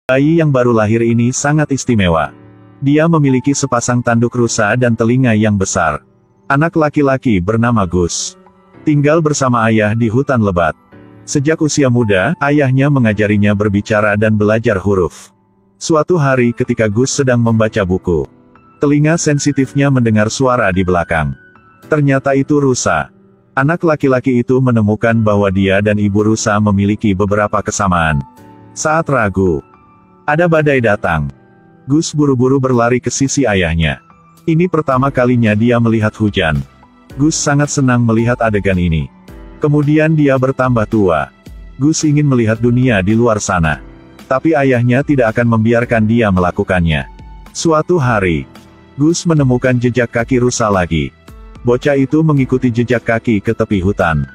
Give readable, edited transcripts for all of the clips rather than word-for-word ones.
Bayi yang baru lahir ini sangat istimewa. Dia memiliki sepasang tanduk rusa dan telinga yang besar. Anak laki-laki bernama Gus. Tinggal bersama ayah di hutan lebat. Sejak usia muda, ayahnya mengajarinya berbicara dan belajar huruf. Suatu hari ketika Gus sedang membaca buku, telinga sensitifnya mendengar suara di belakang. Ternyata itu rusa. Anak laki-laki itu menemukan bahwa dia dan ibu rusa memiliki beberapa kesamaan. Saat ragu, ada badai datang. Gus buru-buru berlari ke sisi ayahnya. Ini pertama kalinya dia melihat hujan. Gus sangat senang melihat adegan ini. Kemudian dia bertambah tua. Gus ingin melihat dunia di luar sana. Tapi ayahnya tidak akan membiarkan dia melakukannya. Suatu hari, Gus menemukan jejak kaki rusa lagi. Bocah itu mengikuti jejak kaki ke tepi hutan.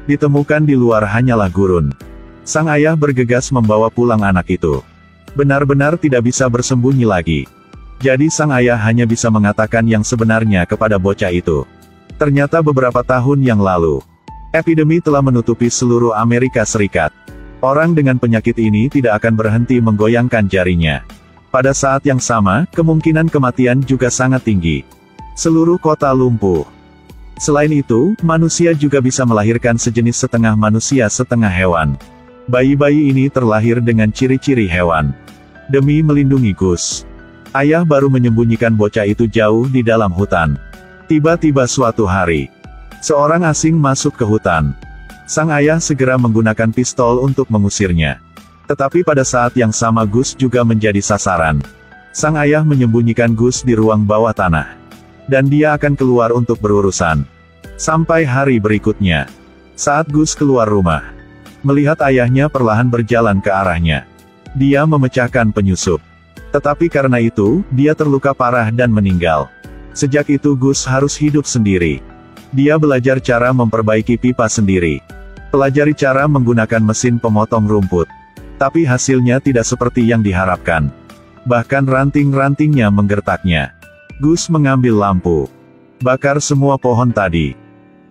Ditemukan di luar hanyalah gurun. Sang ayah bergegas membawa pulang anak itu. Benar-benar tidak bisa bersembunyi lagi. Jadi sang ayah hanya bisa mengatakan yang sebenarnya kepada bocah itu. Ternyata beberapa tahun yang lalu, epidemi telah menutupi seluruh Amerika Serikat. Orang dengan penyakit ini tidak akan berhenti menggoyangkan jarinya. Pada saat yang sama, kemungkinan kematian juga sangat tinggi. Seluruh kota lumpuh. Selain itu, manusia juga bisa melahirkan sejenis setengah manusia setengah hewan. Bayi-bayi ini terlahir dengan ciri-ciri hewan. Demi melindungi Gus, ayah baru menyembunyikan bocah itu jauh di dalam hutan. Tiba-tiba suatu hari, seorang asing masuk ke hutan. Sang ayah segera menggunakan pistol untuk mengusirnya. Tetapi pada saat yang sama Gus juga menjadi sasaran. Sang ayah menyembunyikan Gus di ruang bawah tanah. Dan dia akan keluar untuk berurusan. Sampai hari berikutnya, saat Gus keluar rumah, melihat ayahnya perlahan berjalan ke arahnya. Dia memecahkan penyusup. Tetapi karena itu, dia terluka parah dan meninggal. Sejak itu Gus harus hidup sendiri. Dia belajar cara memperbaiki pipa sendiri. Pelajari cara menggunakan mesin pemotong rumput. Tapi hasilnya tidak seperti yang diharapkan. Bahkan ranting-rantingnya menggertaknya. Gus mengambil lampu. Bakar semua pohon tadi.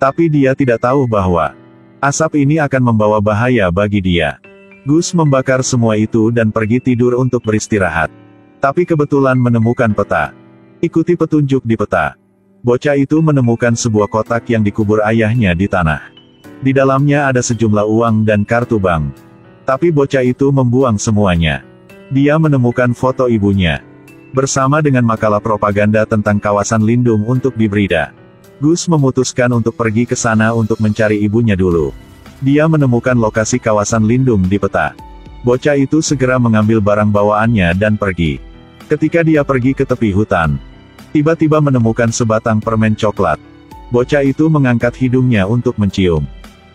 Tapi dia tidak tahu bahwa asap ini akan membawa bahaya bagi dia. Gus membakar semua itu dan pergi tidur untuk beristirahat. Tapi kebetulan menemukan peta. Ikuti petunjuk di peta. Bocah itu menemukan sebuah kotak yang dikubur ayahnya di tanah. Di dalamnya ada sejumlah uang dan kartu bank. Tapi bocah itu membuang semuanya. Dia menemukan foto ibunya. Bersama dengan makalah propaganda tentang kawasan lindung untuk dibrida. Gus memutuskan untuk pergi ke sana untuk mencari ibunya dulu. Dia menemukan lokasi kawasan lindung di peta. Bocah itu segera mengambil barang bawaannya dan pergi. Ketika dia pergi ke tepi hutan, tiba-tiba menemukan sebatang permen coklat. Bocah itu mengangkat hidungnya untuk mencium.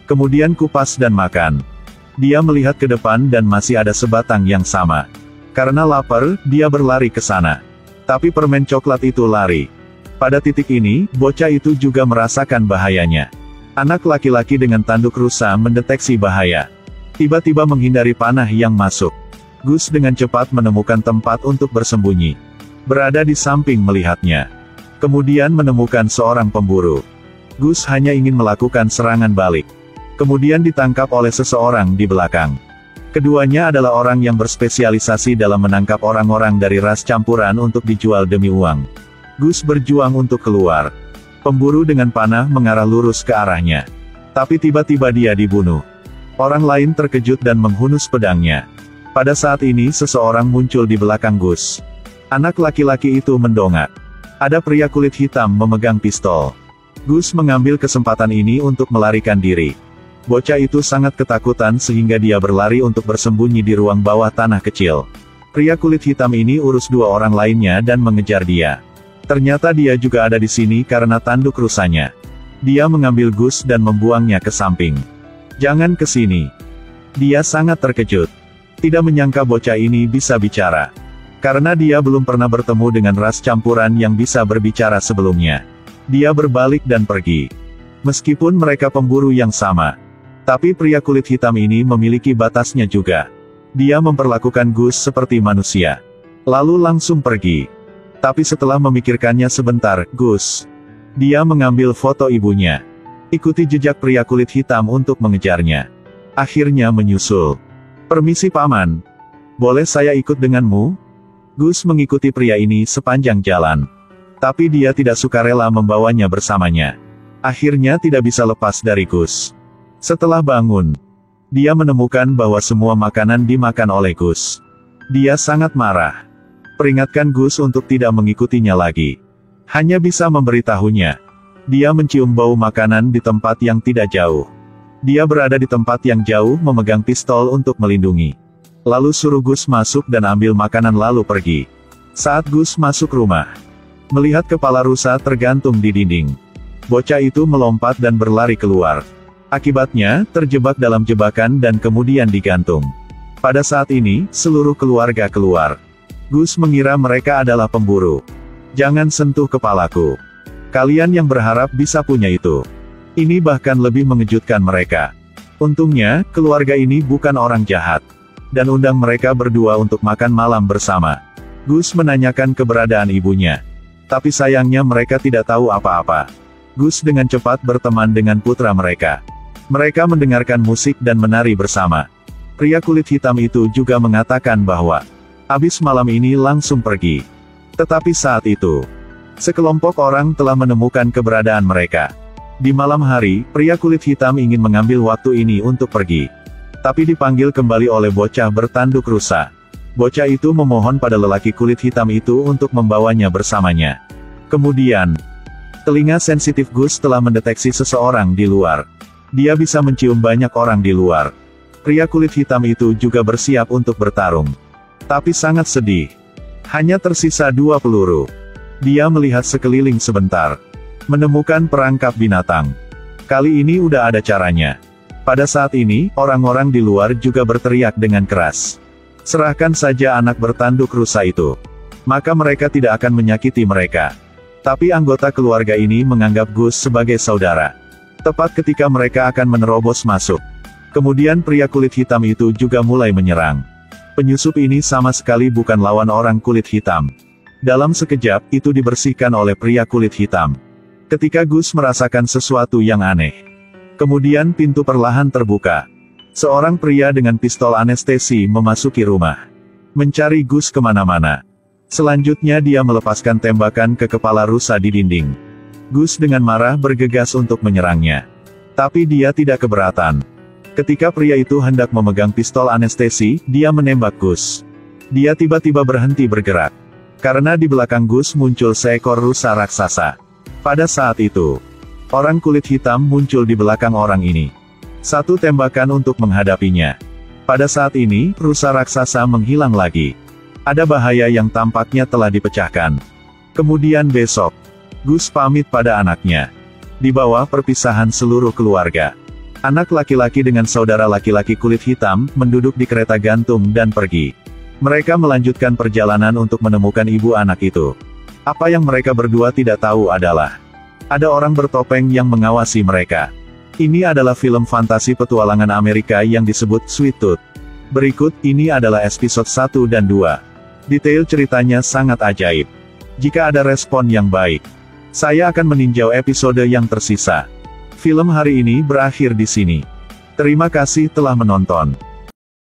Kemudian kupas dan makan. Dia melihat ke depan dan masih ada sebatang yang sama. Karena lapar, dia berlari ke sana. Tapi permen coklat itu lari. Pada titik ini, bocah itu juga merasakan bahayanya. Anak laki-laki dengan tanduk rusa mendeteksi bahaya. Tiba-tiba menghindari panah yang masuk. Gus dengan cepat menemukan tempat untuk bersembunyi. Berada di samping melihatnya. Kemudian menemukan seorang pemburu. Gus hanya ingin melakukan serangan balik. Kemudian ditangkap oleh seseorang di belakang. Keduanya adalah orang yang berspesialisasi dalam menangkap orang-orang dari ras campuran untuk dijual demi uang. Gus berjuang untuk keluar. Pemburu dengan panah mengarah lurus ke arahnya. Tapi tiba-tiba dia dibunuh. Orang lain terkejut dan menghunus pedangnya. Pada saat ini seseorang muncul di belakang Gus. Anak laki-laki itu mendongak. Ada pria kulit hitam memegang pistol. Gus mengambil kesempatan ini untuk melarikan diri. Bocah itu sangat ketakutan sehingga dia berlari untuk bersembunyi di ruang bawah tanah kecil. Pria kulit hitam ini urus dua orang lainnya dan mengejar dia. Ternyata dia juga ada di sini karena tanduk rusanya. Dia mengambil Gus dan membuangnya ke samping. Jangan ke sini. Dia sangat terkejut. Tidak menyangka bocah ini bisa bicara. Karena dia belum pernah bertemu dengan ras campuran yang bisa berbicara sebelumnya. Dia berbalik dan pergi. Meskipun mereka pemburu yang sama. Tapi pria kulit hitam ini memiliki batasnya juga. Dia memperlakukan Gus seperti manusia. Lalu langsung pergi. Tapi setelah memikirkannya sebentar, Gus. Dia mengambil foto ibunya. Ikuti jejak pria kulit hitam untuk mengejarnya. Akhirnya menyusul. Permisi paman. Boleh saya ikut denganmu? Gus mengikuti pria ini sepanjang jalan. Tapi dia tidak sukarela membawanya bersamanya. Akhirnya tidak bisa lepas dari Gus. Setelah bangun, dia menemukan bahwa semua makanan dimakan oleh Gus. Dia sangat marah. Peringatkan Gus untuk tidak mengikutinya lagi. Hanya bisa memberitahunya. Dia mencium bau makanan di tempat yang tidak jauh. Dia berada di tempat yang jauh memegang pistol untuk melindungi. Lalu suruh Gus masuk dan ambil makanan lalu pergi. Saat Gus masuk rumah, melihat kepala rusa tergantung di dinding. Bocah itu melompat dan berlari keluar. Akibatnya, terjebak dalam jebakan dan kemudian digantung. Pada saat ini, seluruh keluarga keluar. Gus mengira mereka adalah pemburu. Jangan sentuh kepalaku. Kalian yang berharap bisa punya itu. Ini bahkan lebih mengejutkan mereka. Untungnya, keluarga ini bukan orang jahat. Dan undang mereka berdua untuk makan malam bersama. Gus menanyakan keberadaan ibunya. Tapi sayangnya mereka tidak tahu apa-apa. Gus dengan cepat berteman dengan putra mereka. Mereka mendengarkan musik dan menari bersama. Pria kulit hitam itu juga mengatakan bahwa habis malam ini langsung pergi. Tetapi saat itu, sekelompok orang telah menemukan keberadaan mereka. Di malam hari, pria kulit hitam ingin mengambil waktu ini untuk pergi. Tapi dipanggil kembali oleh bocah bertanduk rusa. Bocah itu memohon pada lelaki kulit hitam itu untuk membawanya bersamanya. Kemudian, telinga sensitif Gus telah mendeteksi seseorang di luar. Dia bisa mencium banyak orang di luar. Pria kulit hitam itu juga bersiap untuk bertarung. Tapi sangat sedih. Hanya tersisa 2 peluru. Dia melihat sekeliling sebentar. Menemukan perangkap binatang. Kali ini udah ada caranya. Pada saat ini, orang-orang di luar juga berteriak dengan keras. Serahkan saja anak bertanduk rusa itu. Maka mereka tidak akan menyakiti mereka. Tapi anggota keluarga ini menganggap Gus sebagai saudara. Tepat ketika mereka akan menerobos masuk. Kemudian pria kulit hitam itu juga mulai menyerang. Penyusup ini sama sekali bukan lawan orang kulit hitam. Dalam sekejap, itu dibersihkan oleh pria kulit hitam. Ketika Gus merasakan sesuatu yang aneh. Kemudian pintu perlahan terbuka. Seorang pria dengan pistol anestesi memasuki rumah. Mencari Gus kemana-mana. Selanjutnya dia melepaskan tembakan ke kepala rusa di dinding. Gus dengan marah bergegas untuk menyerangnya. Tapi dia tidak keberatan. Ketika pria itu hendak memegang pistol anestesi, dia menembak Gus. Dia tiba-tiba berhenti bergerak. Karena di belakang Gus muncul seekor rusa raksasa. Pada saat itu, orang kulit hitam muncul di belakang orang ini. Satu tembakan untuk menghadapinya. Pada saat ini, rusa raksasa menghilang lagi. Ada bahaya yang tampaknya telah dipecahkan. Kemudian besok, Gus pamit pada anaknya. Di bawah perpisahan seluruh keluarga. Anak laki-laki dengan saudara laki-laki kulit hitam, menduduk di kereta gantung dan pergi. Mereka melanjutkan perjalanan untuk menemukan ibu anak itu. Apa yang mereka berdua tidak tahu adalah, ada orang bertopeng yang mengawasi mereka. Ini adalah film fantasi petualangan Amerika yang disebut Sweet Tooth. Berikut, ini adalah episode 1 dan 2. Detail ceritanya sangat ajaib. Jika ada respon yang baik, saya akan meninjau episode yang tersisa. Film hari ini berakhir di sini. Terima kasih telah menonton.